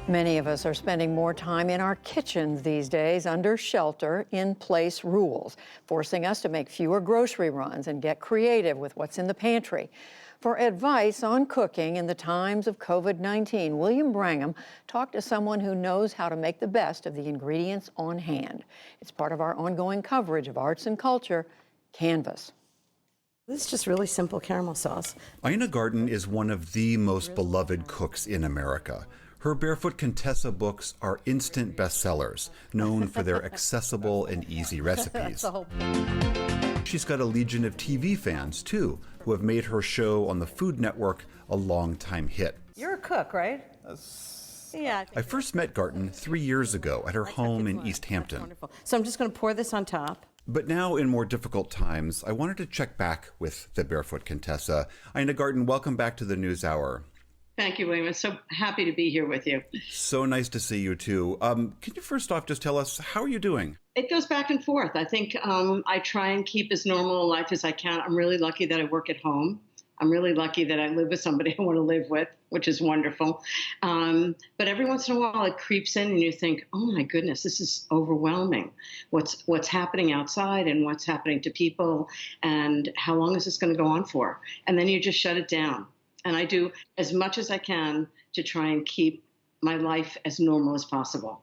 Many of us are spending more time in our kitchens these days under shelter-in-place rules, forcing us to make fewer grocery runs and get creative with what's in the pantry. For advice on cooking in the times of COVID-19, William Brangham talked to someone who knows how to make the best of the ingredients on hand. It's part of our ongoing coverage of arts and culture, Canvas. This is just really simple caramel sauce. Ina Garten is one of the most beloved cooks in America. Her Barefoot Contessa books are instant bestsellers, known for their accessible and easy recipes. She's got a legion of TV fans, too, who have made her show on the Food Network a long-time hit. You're a cook, right? Yeah. I first met Garten 3 years ago at her home in East Hampton. Wonderful. So I'm just going to pour this on top. But now, in more difficult times, I wanted to check back with the Barefoot Contessa. Ina Garten, welcome back to the NewsHour. Thank you, William. I'm so happy to be here with you. So nice to see you, too. Can you first off just tell us, how are you doing? It goes back and forth. I think I try and keep as normal a life as I can. I'm really lucky that I work at home. I'm really lucky that I live with somebody I want to live with, which is wonderful. But every once in a while it creeps in and you think, oh my goodness, this is overwhelming. What's happening outside and what's happening to people and how long is this going to go on for? And then you just shut it down. And I do as much as I can to try and keep my life as normal as possible.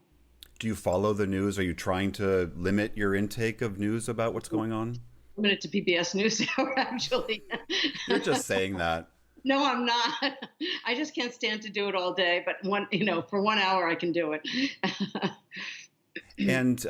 Do you follow the news? Are you trying to limit your intake of news about what's going on? I'm going to PBS NewsHour, actually. You're just saying that. No, I'm not. I just can't stand to do it all day. But for 1 hour, I can do it. And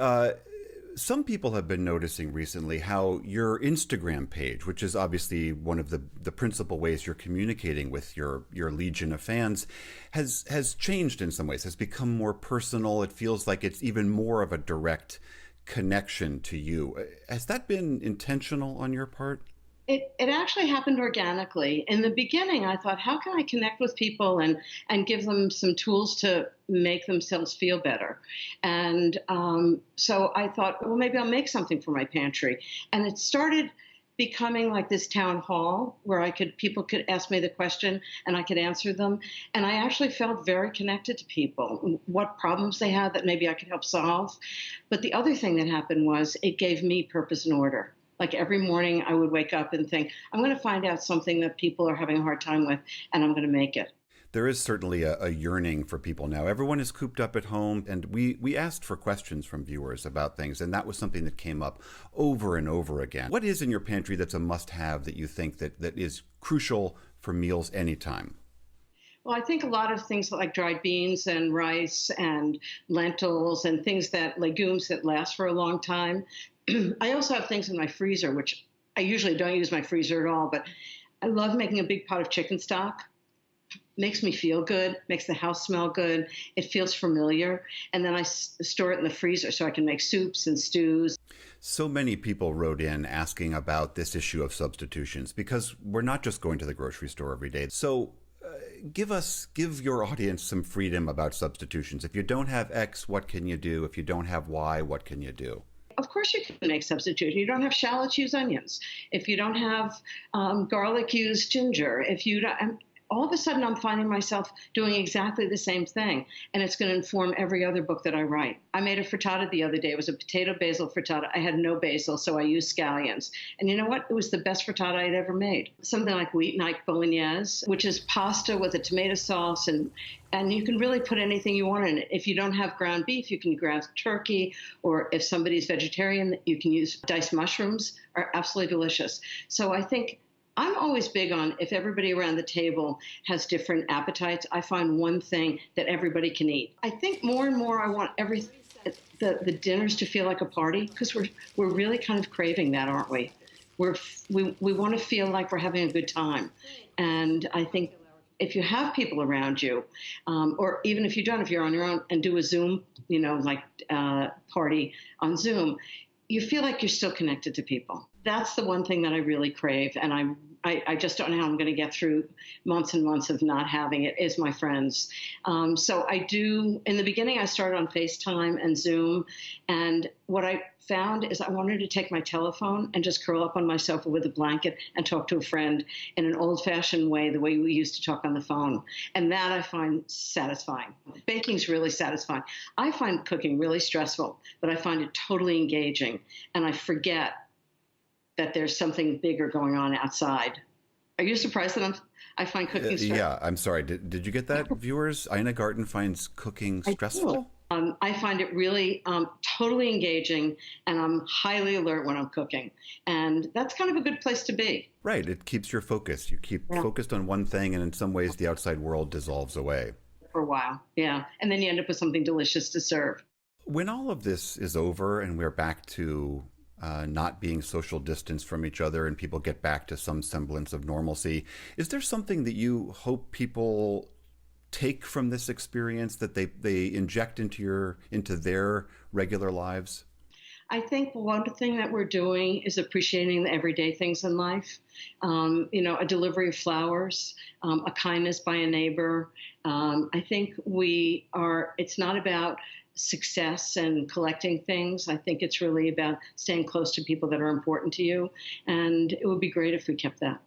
some people have been noticing recently how your Instagram page, which is obviously one of the principal ways you're communicating with your legion of fans, has changed in some ways, has become more personal. It feels like it's even more of a direct connection to you. Has that been intentional on your part? It actually happened organically. In the beginning, I thought, how can I connect with people and give them some tools to make themselves feel better? And so I thought, well, maybe I'll make something for my pantry. And it started becoming like this town hall where people could ask me the question and I could answer them. And I actually felt very connected to people, what problems they had that maybe I could help solve. But the other thing that happened was it gave me purpose and order. Like every morning I would wake up and think, I'm going to find out something that people are having a hard time with, and I'm going to make it. There is certainly a yearning for people now. Everyone is cooped up at home, and we asked for questions from viewers about things, and that was something that came up over and over again. What is in your pantry that's a must-have that you think that is crucial for meals anytime? Well, I think a lot of things like dried beans and rice and lentils and legumes that last for a long time. I also have things in my freezer, which I usually don't use my freezer at all, but I love making a big pot of chicken stock. Makes me feel good, makes the house smell good. It feels familiar. And then I store it in the freezer so I can make soups and stews. So many people wrote in asking about this issue of substitutions because we're not just going to the grocery store every day. So give your audience some freedom about substitutions. If you don't have X, what can you do? If you don't have Y, what can you do? Of course you can make substitutions. You don't have shallots, use onions. If you don't have garlic, use ginger. If you don't, all of a sudden I'm finding myself doing exactly the same thing, and it's going to inform every other book that I write. I made a frittata the other day. It was a potato basil frittata. I had no basil, so I used scallions. And you know what? It was the best frittata I'd ever made. Something like wheat night bolognese, which is pasta with a tomato sauce, and you can really put anything you want in it. If you don't have ground beef, you can grab turkey, or if somebody's vegetarian, you can use diced mushrooms, are absolutely delicious. So I think I'm always big on if everybody around the table has different appetites, I find one thing that everybody can eat. I think more and more I want the dinners to feel like a party because we're really kind of craving that, aren't we? We want to feel like we're having a good time. And I think if you have people around you, or even if you don't, if you're on your own and do a Zoom, party on Zoom, you feel like you're still connected to people. that's the one thing that I really crave, and I just don't know how I'm going to get through months and months of not having it, is my friends. So I do, in the beginning, I started on FaceTime and Zoom, and what I found is I wanted to take my telephone and just curl up on my sofa with a blanket and talk to a friend in an old-fashioned way, the way we used to talk on the phone. And that I find satisfying. Baking's really satisfying. I find cooking really stressful, but I find it totally engaging, and I forget that there's something bigger going on outside. Are you surprised that I find cooking stressful? Yeah, I'm sorry. Did you get that, viewers? Ina Garten finds cooking stressful? I find it really totally engaging, and I'm highly alert when I'm cooking. And that's kind of a good place to be. Right. It keeps your focus. You keep focused on one thing, and in some ways, the outside world dissolves away. For a while, yeah. And then you end up with something delicious to serve. When all of this is over and we're back to not being social distance from each other and people get back to some semblance of normalcy, is there something that you hope people take from this experience that they inject into their regular lives? I think one thing that we're doing is appreciating the everyday things in life. A delivery of flowers, a kindness by a neighbor. I think it's not about success and collecting things. I think it's really about staying close to people that are important to you. And it would be great if we kept that.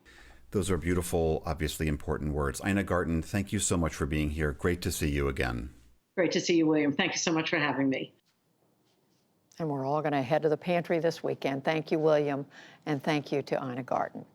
Those are beautiful, obviously important words. Ina Garten, thank you so much for being here. Great to see you again. Great to see you, William. Thank you so much for having me. And we're all going to head to the pantry this weekend. Thank you, William, and thank you to Ina Garten.